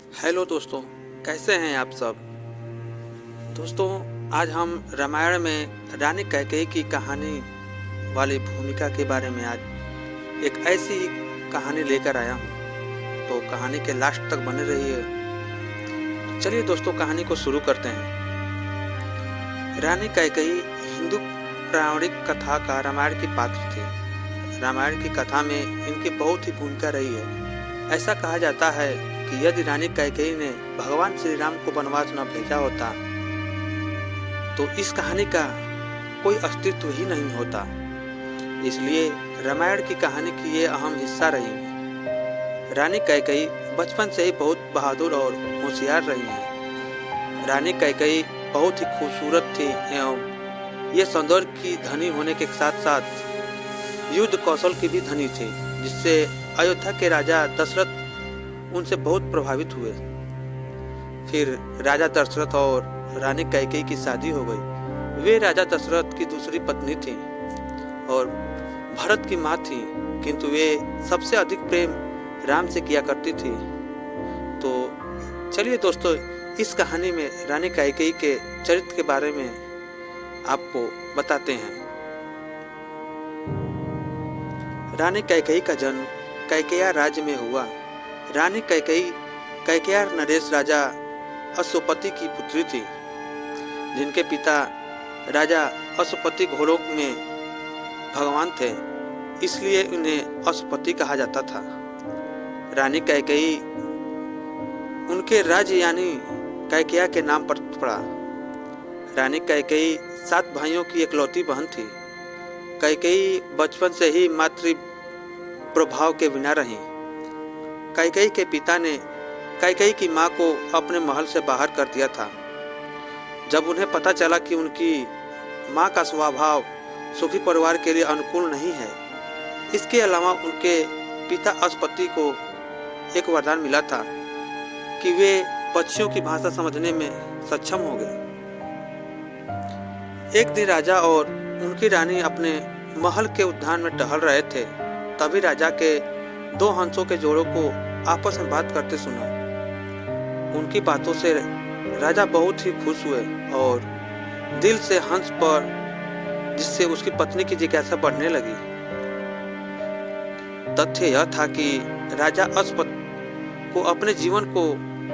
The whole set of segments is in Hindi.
हेलो दोस्तों, कैसे हैं आप सब। दोस्तों, आज हम रामायण में रानी कैकेयी की कहानी वाली भूमिका के बारे में आज एक ऐसी ही कहानी लेकर आया हूँ। तो कहानी के लास्ट तक बने रहिए। तो चलिए दोस्तों, कहानी को शुरू करते हैं। रानी कैकेयी हिंदू पौराणिक कथा का रामायण की पात्र थी। रामायण की कथा में इनकी बहुत ही भूमिका रही है। ऐसा कहा जाता है कि यदि रानी कैकेयी ने भगवान श्री राम को वनवास न भेजा होता तो इस कहानी का कोई अस्तित्व ही नहीं होता। इसलिए रामायण की कहानी की ये अहम हिस्सा रही है। रानी कैकेयी बचपन से ही बहुत बहादुर और होशियार रही है। रानी कैकेयी बहुत ही खूबसूरत थी एवं ये सौंदर्य की धनी होने के साथ साथ युद्ध कौशल की भी धनी थी, जिससे अयोध्या के राजा दशरथ उनसे बहुत प्रभावित हुए। फिर राजा दशरथ और रानी कैकेयी की शादी हो गई। वे राजा दशरथ की दूसरी पत्नी थी और भरत की माँ थी, किंतु वे सबसे अधिक प्रेम राम से किया करती थी। तो चलिए दोस्तों, इस कहानी में रानी कैकेयी के चरित्र के बारे में आपको बताते हैं। रानी कैकेयी का जन्म कैकेया राज्य में हुआ। रानी कैकेयी कैकेयार नरेश राजा अश्वपति की पुत्री थी, जिनके पिता राजा अश्वपति घोड़ों में भगवान थे, इसलिए उन्हें अश्वपति कहा जाता था। रानी कैकेयी उनके राज्य यानी कैकेया के नाम पर पड़ा। रानी कैकेयी 7 भाइयों की इकलौती बहन थी। कैकेयी बचपन से ही मातृ प्रभाव के बिना रही। कैकेयी के पिता ने कैकेयी की मां को अपने महल से बाहर कर दिया था। जब उन्हें पता चला कि उनकी मां का स्वभाव सुखी परिवार के लिए अनुकूल नहीं है, इसके अलावा उनके पिता अश्वपति को एक वरदान मिला था कि वे पक्षियों की भाषा समझने में सक्षम हो गए। एक दिन राजा और उनकी रानी अपने महल के उद्यान में टहल रहे थे। तभी राजा के 2 हंसों के जोड़ों को आपस में बात करते सुना। उनकी बातों से राजा बहुत ही खुश हुए और दिल से हंस पर, जिससे उसकी पत्नी की जिज्ञासा बढ़ने लगी। तथ्य यह था कि राजा अश्वपति को अपने जीवन को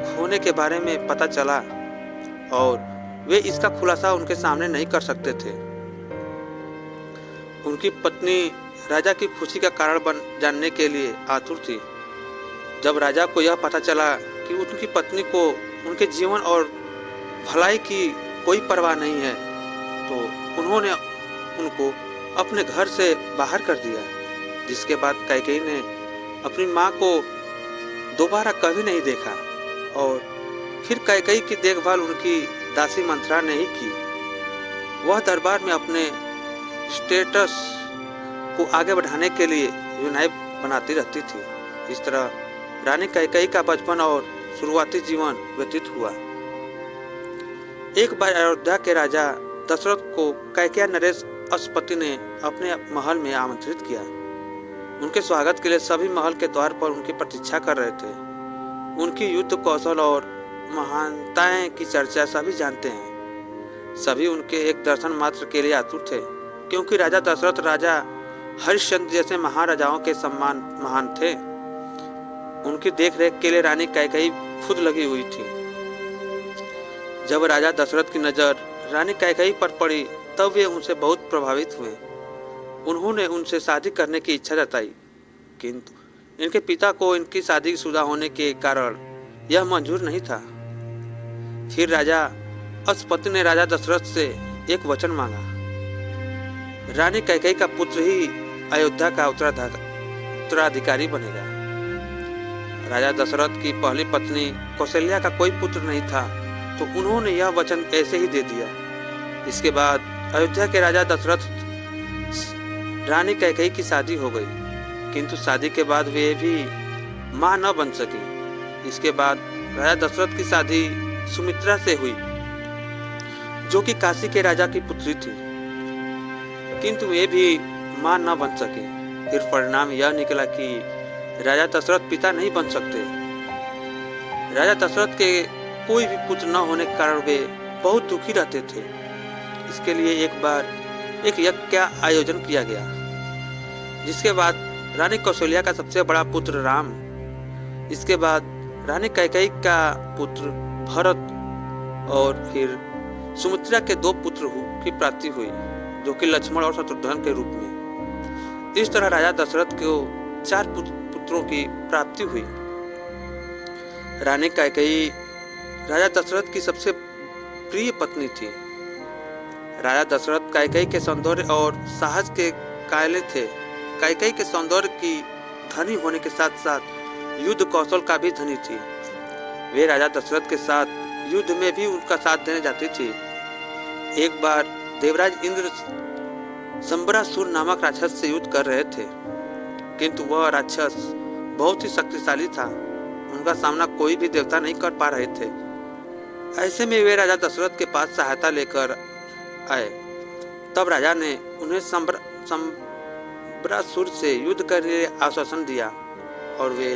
खोने के बारे में पता चला और वे इसका खुलासा उनके सामने नहीं कर सकते थे। उनकी पत्नी राजा की खुशी का कारण जानने के लिए आतुर थी। जब राजा को यह पता चला कि उनकी पत्नी को उनके जीवन और भलाई की कोई परवाह नहीं है, तो उन्होंने उनको अपने घर से बाहर कर दिया। जिसके बाद कैकेयी ने अपनी मां को दोबारा कभी नहीं देखा और फिर कैकेयी की देखभाल उनकी दासी मंथरा ने ही की। वह दरबार में अपने स्टेटस को आगे बढ़ाने के लिए विनय बनाती रहती थी। इस तरह रानी कैकेयी का बचपन और शुरुआती जीवन व्यतीत हुआ। एक बार अयोध्या के राजा दशरथ को कैकेया नरेश अश्वपति ने अपने महल में आमंत्रित किया। उनके स्वागत के लिए सभी महल के द्वार पर उनकी प्रतीक्षा कर रहे थे। उनकी युद्ध कौशल और महानताएं की चर्चा सभी जानते हैं। सभी उनके एक दर्शन मात्र के लिए आतुर थे, क्योंकि राजा दशरथ राजा हरिश्चंद्र जैसे महाराजाओं के सम्मान महान थे। उनकी देखरेख के लिए रानी कैकेयी खुद लगी हुई थी। जब राजा दशरथ की नजर रानी कैकेयी पर पड़ी, तब वे उनसे बहुत प्रभावित हुए। उन्होंने उनसे शादी करने की इच्छा जताई, किंतु इनके पिता को इनकी शादीशुदा होने के कारण यह मंजूर नहीं था। फिर राजा अश्वपति ने राजा दशरथ से एक वचन मांगा। रानी कैकेयी का पुत्र ही अयोध्या का उत्तराधिकारी बनेगा। राजा दशरथ की पहली पत्नी कौशल्या का कोई पुत्र नहीं था, तो उन्होंने यह वचन ऐसे ही दे दिया। इसके बाद अयोध्या के राजा दशरथ रानी कैकेयी की शादी हो गई, किंतु शादी के बाद वे भी मां न बन सकी। इसके बाद राजा दशरथ की शादी सुमित्रा से हुई, जो कि काशी के राजा की पुत्री थी, किंतु वे भी मां न बन सकी। फिर परिणाम यह निकला कि राजा दशरथ पिता नहीं बन सकते। राजा दशरथ के कोई भी पुत्र न होने के कारण वे बहुत दुखी रहते थे। इसके लिए एक बार एक यज्ञ का आयोजन किया गया, जिसके बाद रानी कौशल्या का सबसे बड़ा पुत्र राम, इसके बाद रानी कैकेयी का पुत्र भरत और फिर सुमित्रा के 2 पुत्र की प्राप्ति हुई, जो कि लक्ष्मण और शत्रुघ्न के रूप में। इस तरह राजा दशरथ को 4 पुत्रों की प्राप्ति हुई। रानी कैकेयी राजा दशरथ की सबसे प्रिय पत्नी थी। राजा दशरथ कैकेयी के सौंदर्य और साहस के कायल थे। कैकेयी के सौंदर्य की धनी होने के साथ साथ युद्ध कौशल का भी धनी थी। वे राजा दशरथ के साथ युद्ध में भी उनका साथ देने जाती थी। एक बार देवराज इंद्र संबरासुर नामक राक्षस से युद्ध कर रहे थे, किंतु वह राक्षस बहुत ही शक्तिशाली था। उनका सामना कोई भी देवता नहीं कर पा रहे थे। ऐसे में वे राजा दशरथ के पास सहायता लेकर आए। तब राजा ने उन्हें संबरासुर से युद्ध करने के लिए आश्वासन दिया और वे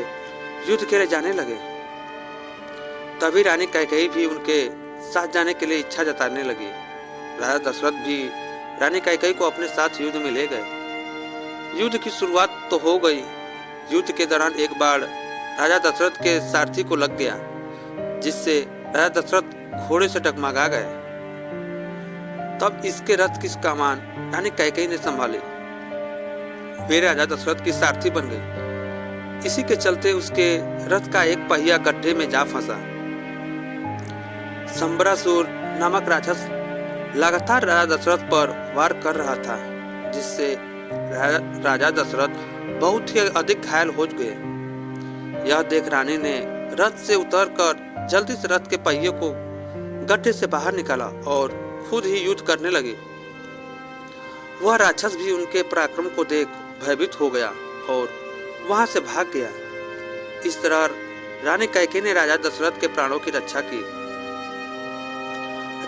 युद्ध के लिए जाने लगे। तभी रानी कैकेयी भी उनके साथ जाने के लिए इच्छा जताने लगी। राजा दशरथ भी रानी कैकेयी को अपने साथ युद्ध में ले गए। युद्ध की शुरुआत तो हो गई। युद्ध के दौरान एक बार राजा दशरथ के सारथी को लग गया, जिससे राजा दशरथ घोड़े से डगमगा गए। तब इसके रथ की कमान रानी कैकेयी ने संभाली। वे राजा दशरथ की सारथी बन गई। इसी के चलते उसके रथ का एक पहिया गड्ढे में जा फंसा। संबरासुर नामक राक्षस लगातार राजा दशरथ पर वार कर रहा था, जिससे राजा दशरथ बहुत ही अधिक घायल हो गए। यह देख रानी ने रथ से उतरकर जल्दी से रथ के पहिए को गड्ढे से बाहर निकाला और खुद ही युद्ध करने लगी। वह राक्षस भी उनके पराक्रम को देख भयभीत हो गया और वहां से भाग गया। इस तरह रानी कैकेयी ने राजा दशरथ के प्राणों की रक्षा की।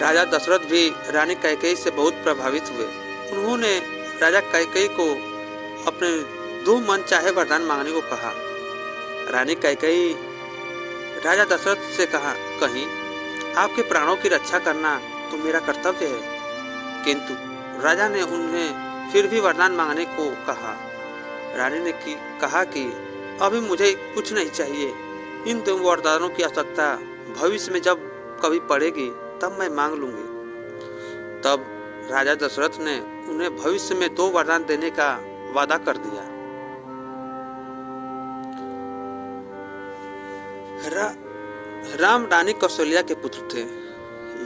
राजा दशरथ भी रानी कैकेयी से बहुत प्रभावित हुए। उन्होंने राजा कैकेयी को अपने 2 मनचाहे वरदान मांगने को कहा। रानी कैकेयी राजा दशरथ से कहीं आपके प्राणों की रक्षा करना तो मेरा कर्तव्य है, किंतु राजा ने उन्हें फिर भी वरदान मांगने को कहा। रानी ने कहा कि अभी मुझे कुछ नहीं चाहिए, इन 2 वरदानों की आवश्यकता भविष्य में जब कभी पड़ेगी तब मैं मांग लूंगी। तब राजा दशरथ ने उन्हें भविष्य में 2 वरदान देने का वादा कर दिया। राम रानी कौशल्या के पुत्र थे।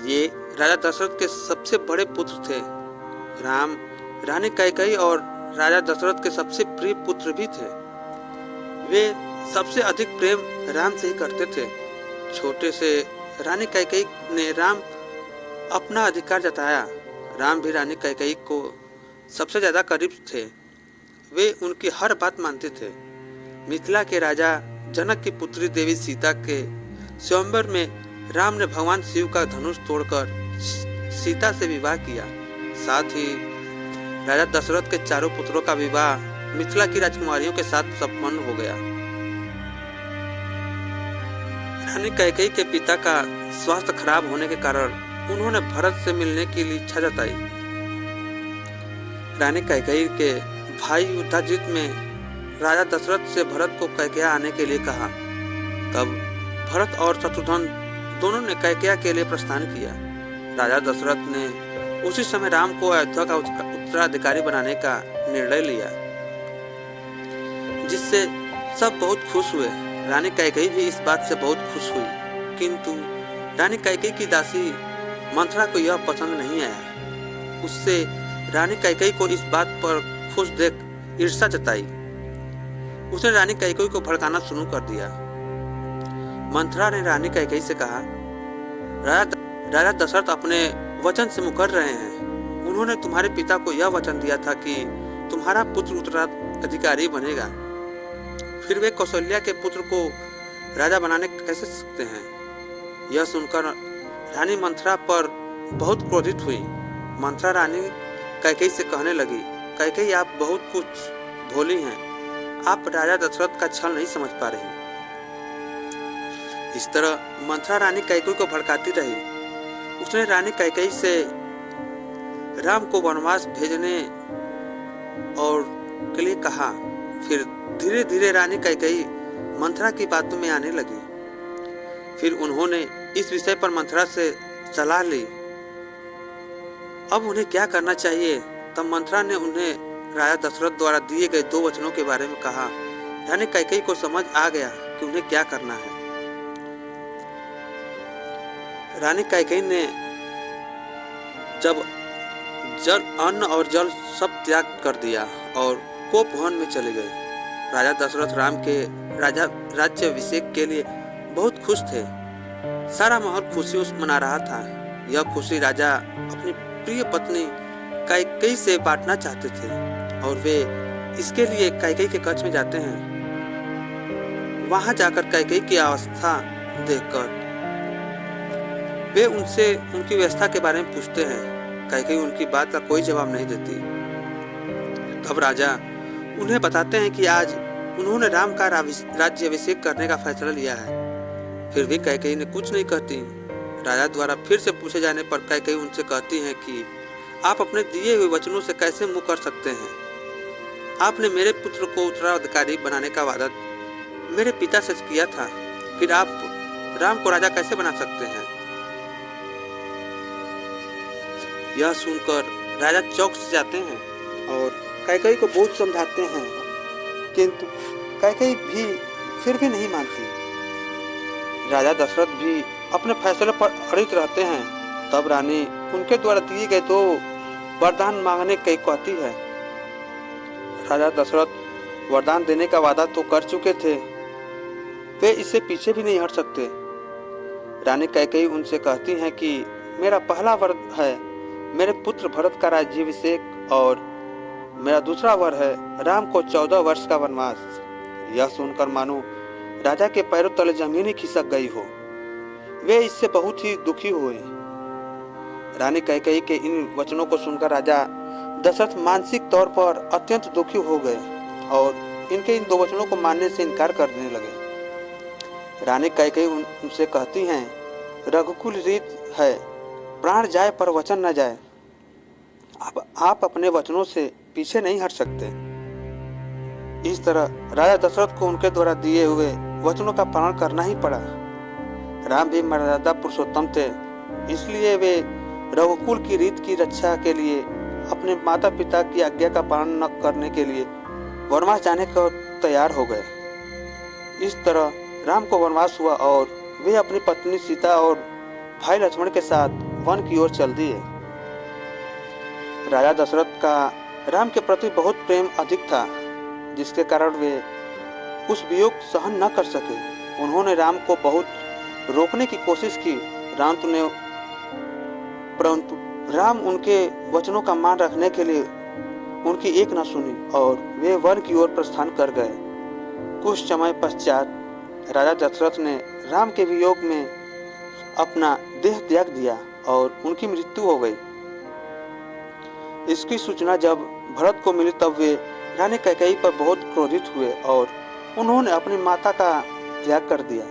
ये राजा दशरथ के सबसे बड़े पुत्र थे। राम रानी कैकेयी और राजा दशरथ के सबसे प्रिय पुत्र भी थे। वे सबसे अधिक प्रेम राम से ही करते थे। छोटे से रानी कैकेयी ने राम अपना अधिकार जताया। राम भी रानी कैकेयी को सबसे ज्यादा करीब थे। वे उनकी हर बात मानते थे। मिथिला के राजा जनक की पुत्री देवी सीता के स्वयंवर में राम ने भगवान शिव का धनुष तोड़कर सीता से विवाह किया। साथ ही राजा दशरथ के 4 पुत्रों का विवाह मिथिला की राजकुमारियों के साथ संपन्न हो गया। रानी कैकेयी के पिता का स्वास्थ्य खराब होने के कारण उन्होंने भरत से मिलने की इच्छा जताई। रानी कैकेयी के भाई युद्धाजित में राजा दशरथ से भरत को कैकेयी आने के लिए कहा। तब भरत और शत्रुघ्न दोनों ने कैकेयी के लिए प्रस्थान किया। राजा दशरथ ने उसी समय राम को अयोध्या का उत्तराधिकारी बनाने का निर्णय लिया, जिससे सब बहुत खुश हुए। रानी कैकेयी भी इस बात से बहुत खुश हुई, किंतु रानी कैकेयी की दासी मंथरा को यह पसंद नहीं आया। उससे रानी कैकेयी को इस बात पर खुश देख ईर्ष्या जताई। उसने रानी कैकेयी को भड़काना शुरू कर दिया। मंथरा ने रानी कैकेयी से कहा, राजा दशरथ अपने वचन से मुकर रहे हैं। उन्होंने तुम्हारे पिता को यह वचन दिया था कि तुम्हारा पुत्र उत्तराधिकारी बनेगा, फिर वे कौशल्या के पुत्र को राजा बनाने कैसे सकते हैं। यह सुनकर रानी मंथरा पर बहुत क्रोधित हुई। मंथरा रानी कैकेयी से कहने लगी, कैकेयी आप बहुत कुछ भोली हैं, आप राजा दशरथ का छल नहीं समझ पा रही। इस तरह मंथरा रानी कैकेयी को भड़काती रही। उसने रानी कैकेयी से राम को वनवास भेजने और के लिए कहा। फिर धीरे धीरे रानी कैकेयी मंथरा की बातों में आने लगी। फिर उन्होंने इस विषय पर मंथरा से सलाह ली। अब उन्हें क्या करना चाहिए। तब मंथरा ने उन्हें राजा दशरथ द्वारा दिए गए 2 वचनों के बारे में कहा। रानी कैकेयी को समझ आ गया कि उन्हें क्या करना है। रानी कैकेयी ने जब अन्न और जल सब त्याग कर दिया और कोप भवन में चले गए। राजा दशरथ राम के राज्याभिषेक के लिए बहुत खुश थे। सारा महल खुशी मना रहा था। यह खुशी राजा अपनी प्रिय पत्नी कैकेयी से बांटना चाहते थे और वे इसके लिए कैकेयी के कक्ष में जाते हैं। वहां जाकर कैकेयी की अवस्था देखकर वे उनसे उनकी व्यवस्था के बारे में पूछते हैं। कैकेयी उनकी बात का कोई जवाब नहीं देती। तब राजा उन्हें बताते हैं कि आज उन्होंने राम का राज्याभिषेक करने का फैसला लिया है। फिर भी कैकेयी ने कुछ नहीं कहती। राजा द्वारा फिर से पूछे जाने पर कैकेयी उनसे कहती हैं कि आप अपने दिए हुए वचनों से कैसे मुँह कर सकते हैं। आपने मेरे पुत्र को उत्तराधिकारी बनाने का वादा मेरे पिता से किया था। फिर आप राम को राजा कैसे बना सकते हैं। यह सुनकर राजा चौंक से जाते हैं और कैकेयी को बहुत समझाते हैं, किंतु कैकेयी भी फिर भी नहीं मानती। राजा दशरथ भी अपने फैसले पर अड़िग रहते हैं। तब रानी उनके द्वारा दिए गए 2 वरदान मांगने की कहती है। राजा दशरथ वरदान देने का वादा तो कर चुके थे, वे इससे पीछे भी नहीं हट सकते। रानी कैकेयी उनसे कहती हैं कि मेरा पहला वर है मेरे पुत्र भरत का राज्याभिषेक और मेरा दूसरा वर है राम को 14 वर्ष का वनवास। यह सुनकर मानो राजा के पैरों तले जमीन ही खिसक गई हो। वे इससे बहुत ही दुखी हुए। रानी कैकेयी के इन वचनों को सुनकर राजा दशरथ मानसिक तौर पर अत्यंत दुखी हो गए और इनके इन 2 वचनों को मानने से इनकार करने लगे। रानी कैकेयी उनसे कहती हैं, रघुकुल रीत है, प्राण जाए पर वचन न जाए। अब आप अपने वचनों से पीछे नहीं हट सकते। इस तरह राजा दशरथ को उनके द्वारा दिए हुए वचनों का पालन करना ही पड़ा। राम भी मर्यादा पुरुषोत्तम थे, इसलिए वे रघुकुल की रीत की रक्षा के लिए अपने माता पिता की आज्ञा का पालन न करने के लिए वनवास जाने को तैयार हो गए। इस तरह राम को वनवास हुआ और वे अपनी पत्नी सीता और भाई लक्ष्मण के साथ वन की ओर चल दिए। राजा दशरथ का राम के प्रति बहुत प्रेम अधिक था, जिसके कारण वे उस वियोग सहन न कर सके। उन्होंने राम को बहुत रोकने की कोशिश की, परंतु राम उनके वचनों का मान रखने के लिए उनकी एक न सुनी और वे वन की ओर प्रस्थान कर गए। कुछ समय पश्चात राजा दशरथ ने राम के वियोग में अपना देह त्याग दिया और उनकी मृत्यु हो गई। इसकी सूचना जब भरत को मिली तब वे रानी कैकेयी पर बहुत क्रोधित हुए और उन्होंने अपनी माता का त्याग कर दिया।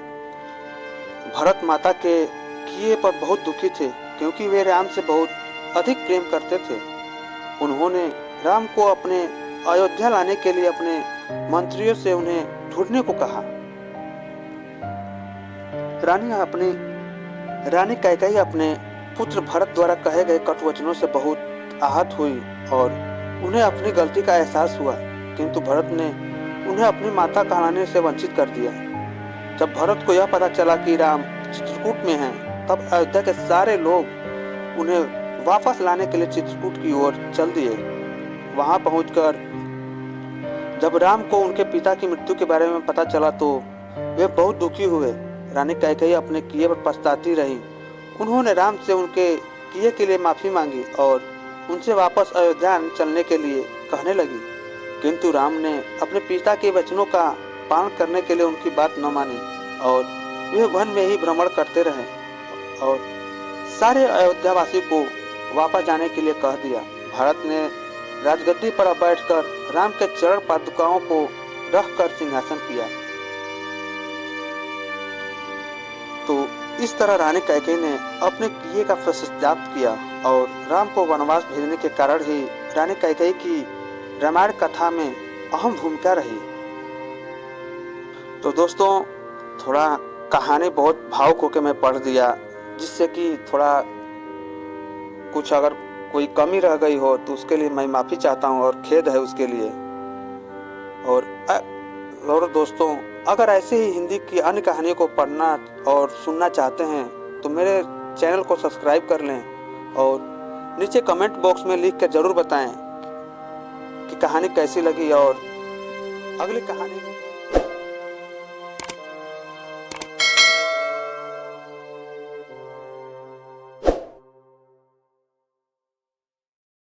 भरत माता के किए पर बहुत दुखी थे, क्योंकि वे राम से बहुत अधिक प्रेम करते थे। उन्होंने राम को अपने अयोध्या लाने के लिए अपने मंत्रियों से उन्हें ढूंढने को कहा। रानी कैकेयी अपने पुत्र भरत द्वारा कहे गए कटु वचनों से बहुत आहत हुई और उन्हें अपनी गलती का एहसास हुआ, किंतु भरत ने उन्हें अपनी माता कहलाने से वंचित कर दिया। जब भरत को यह पता चला कि राम चित्रकूट में हैं, तब अयोध्या के सारे लोग उन्हें वापस लाने के लिए चित्रकूट की ओर चल दिए। वहां पहुंचकर जब राम को उनके पिता की मृत्यु के बारे में पता चला तो वे बहुत दुखी हुए। रानी कैकेयी अपने किए पर पछताती रही। उन्होंने राम से उनके किए के लिए माफी मांगी और उनसे वापस अयोध्या चलने के लिए कहने लगी, किंतु राम ने अपने पिता के वचनों का पालन करने के लिए उनकी बात न मानी और वे वन में ही भ्रमण करते रहे और सारे अयोध्यावासी को वापस जाने के लिए कह दिया। भरत ने राजगद्दी पर बैठकर राम के चरण पादुकाओं को रखकर सिंहासन किया। तो इस तरह रानी कैकेयी ने अपने किए का पश्चाताप किया और राम को वनवास भेजने के कारण ही रानी कैकेयी की रामायण कथा में अहम भूमिका रही। तो दोस्तों, थोड़ा कहानी बहुत भावुक होकर मैं पढ़ दिया, जिससे कि थोड़ा कुछ अगर कोई कमी रह गई हो तो उसके लिए मैं माफ़ी चाहता हूँ और खेद है उसके लिए। और दोस्तों, अगर ऐसे ही हिंदी की अन्य कहानियों को पढ़ना और सुनना चाहते हैं तो मेरे चैनल को सब्सक्राइब कर लें और नीचे कमेंट बॉक्स में लिख कर ज़रूर बताएं कि कहानी कैसी लगी और अगली कहानी